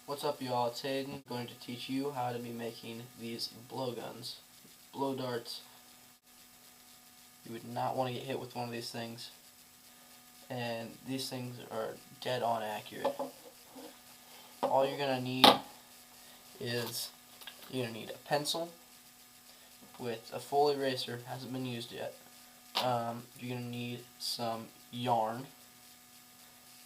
What's up, y'all? It's Hayden. I'm going to teach you how to be making these blowguns. Blow darts. You would not want to get hit with one of these things. And these things are dead on accurate. All you're going to need is you're going to need a pencil with a full eraser, hasn't been used yet. You're going to need some yarn,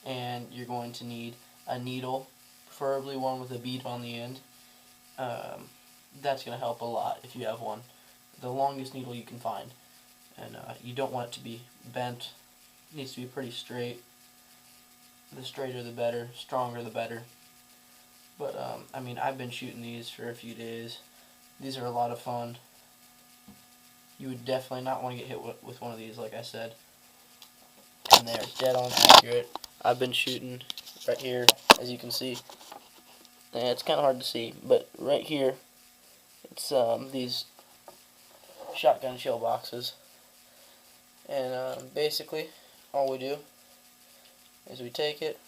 and you're going to need a needle, preferably one with a bead on the end. That's going to help a lot if you have one. The longest needle you can find. And you don't want it to be bent. It needs to be pretty straight. The straighter the better, stronger the better. But I mean, I've been shooting these for a few days. These are a lot of fun. You would definitely not want to get hit with one of these, like I said. And they're dead on accurate. I've been shooting right here, as you can see. And it's kind of hard to see, but right here, it's these shotgun shell boxes. And basically, all we do is we take it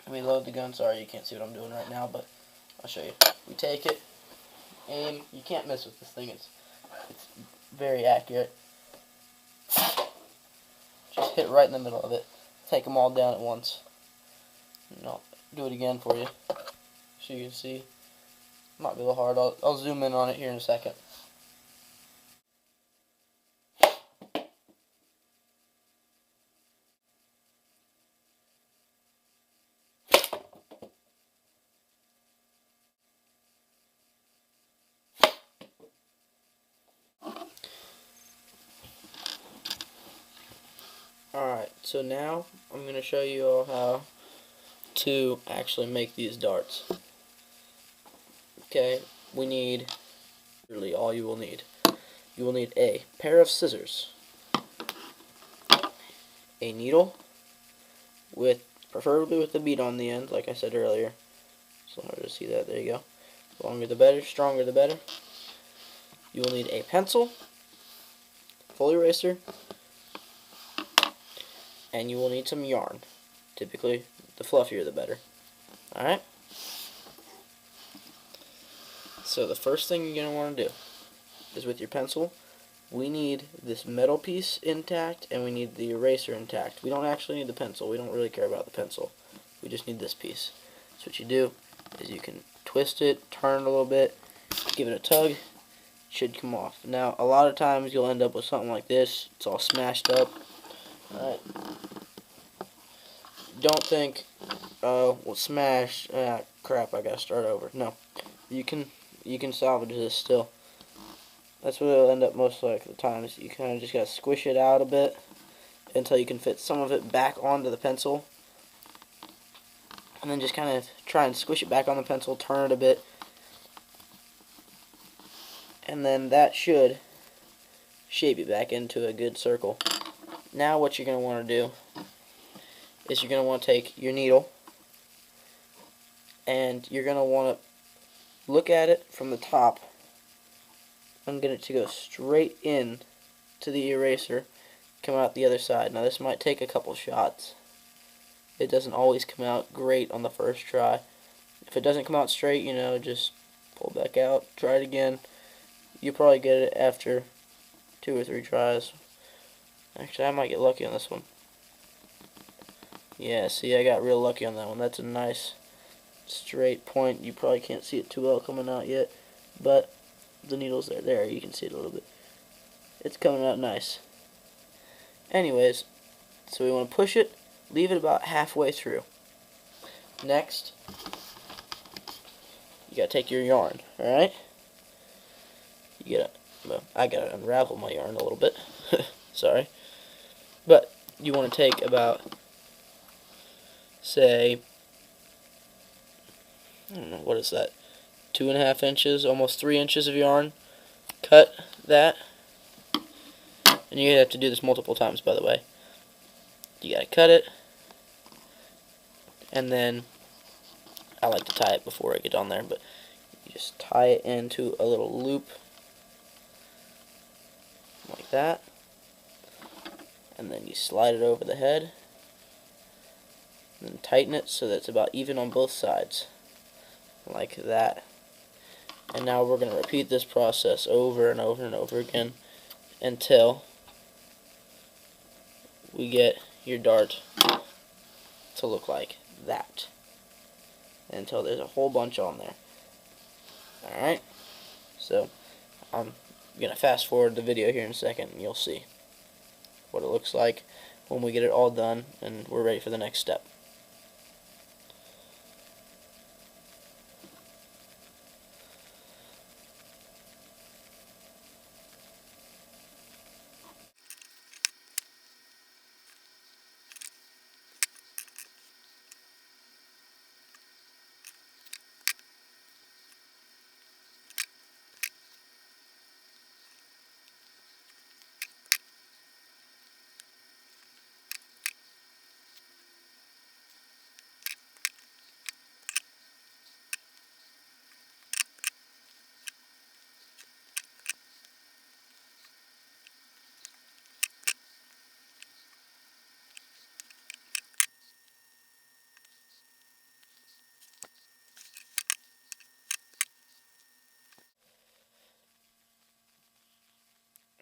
and we load the gun. Sorry, you can't see what I'm doing right now, but I'll show you. We take it, aim. You can't mess with this thing. It's very accurate. Just hit right in the middle of it. Take them all down at once. And I'll do it again for you so you can see. Might be a little hard. I'll zoom in on it here in a second. Alright, so now I'm going to show you all how to actually make these darts. Okay, we need, really all you will need. You will need a pair of scissors, a needle, preferably with the bead on the end, like I said earlier. It's a little hard to see that, there you go. The longer the better, stronger the better. You will need a pencil, full eraser, and you will need some yarn. Typically, the fluffier the better. Alright? So the first thing you're going to want to do is with your pencil, we need this metal piece intact and we need the eraser intact. We don't actually need the pencil. We don't really care about the pencil. We just need this piece. So what you do is you can twist it, turn it a little bit, give it a tug, it should come off. Now, a lot of times you'll end up with something like this. It's all smashed up. Alright. Don't think, oh, well, smash, crap, I gotta start over. No. You can salvage this still. That's what it'll end up most like the times. You kind of just gotta squish it out a bit until you can fit some of it back onto the pencil. And then just kind of try and squish it back on the pencil, turn it a bit. And then that should shape it back into a good circle. Now what you're going to want to do is you're going to want to take your needle and you're going to want to look at it from the top and get it to go straight in to the eraser, come out the other side. Now this might take a couple shots. It doesn't always come out great on the first try. If it doesn't come out straight, just pull it back out, try it again. You'll probably get it after 2 or 3 tries. Actually, I might get lucky on this one. Yeah, see, I got real lucky on that one. That's a nice straight point. You probably can't see it too well coming out yet, but the needle's there. There, you can see it a little bit. It's coming out nice. Anyways, so we want to push it, leave it about halfway through. Next, you gotta take your yarn, alright? I gotta unravel my yarn a little bit. Sorry. But you want to take about, say, I don't know, what is that? 2.5 inches, almost 3 inches of yarn. Cut that. And you have to do this multiple times, by the way. You gotta cut it. And then, I like to tie it before I get on there, but you just tie it into a little loop. Like that. And then you slide it over the head. And then tighten it so that it's about even on both sides. like that. And now we're going to repeat this process over and over and over again until we get your dart to look like that. Until there's a whole bunch on there. Alright? So, I'm going to fast forward the video here in a second and you'll see what it looks like when we get it all done and we're ready for the next step.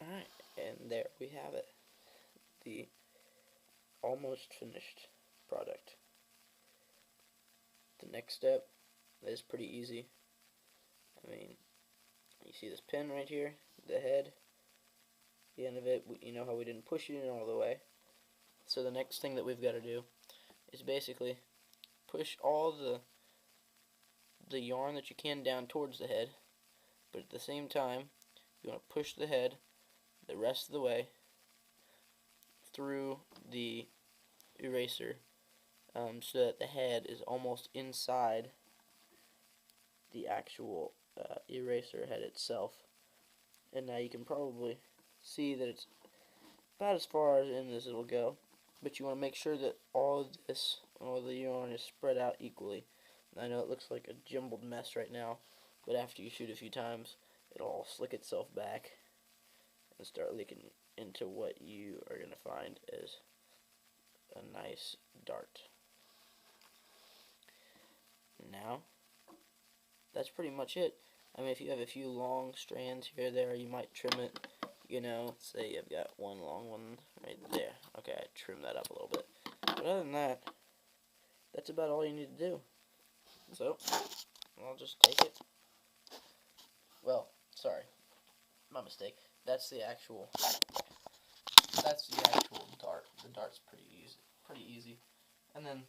Alright, and there we have it. The almost finished product. The next step is pretty easy. I mean, you see this pin right here, the head, the end of it, you know how we didn't push it in all the way. So the next thing that we've got to do is basically push all the yarn that you can down towards the head, but at the same time, you want to push the head the rest of the way through the eraser so that the head is almost inside the actual eraser head itself. And now you can probably see that it's about as far as in as it'll go, but you want to make sure that all the yarn is spread out equally. I know it looks like a jumbled mess right now, but after you shoot a few times, it'll all slick itself back and start leaking into what you are going to find as a nice dart. Now, that's pretty much it. I mean, if you have a few long strands here or there, you might trim it. You know, say you've got one long one right there. Okay, I trimmed that up a little bit. But other than that, that's about all you need to do. So, I'll just take it. Well, sorry, my mistake. That's the actual dart. The dart's pretty easy. And then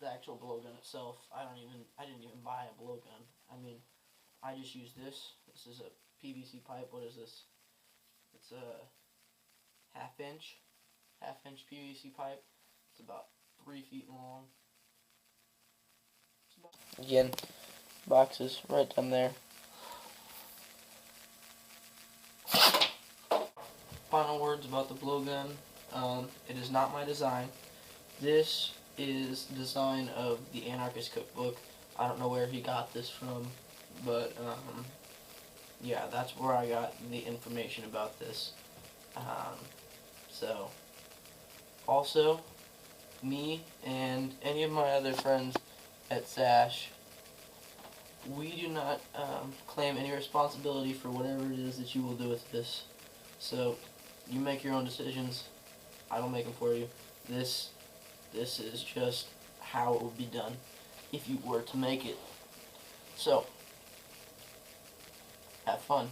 the actual blowgun itself, I didn't even buy a blowgun. I mean, I just use this. This is a PVC pipe. What is this? It's a half-inch PVC pipe. It's about 3 feet long. Again, boxes right down there. Final words about the blowgun. It is not my design. This is the design of the Anarchist Cookbook. I don't know where he got this from, but yeah, that's where I got the information about this. So, also, me and any of my other friends at SASH, we do not claim any responsibility for whatever it is that you will do with this. So, you make your own decisions. I don't make them for you. This is just how it would be done if you were to make it. So, have fun.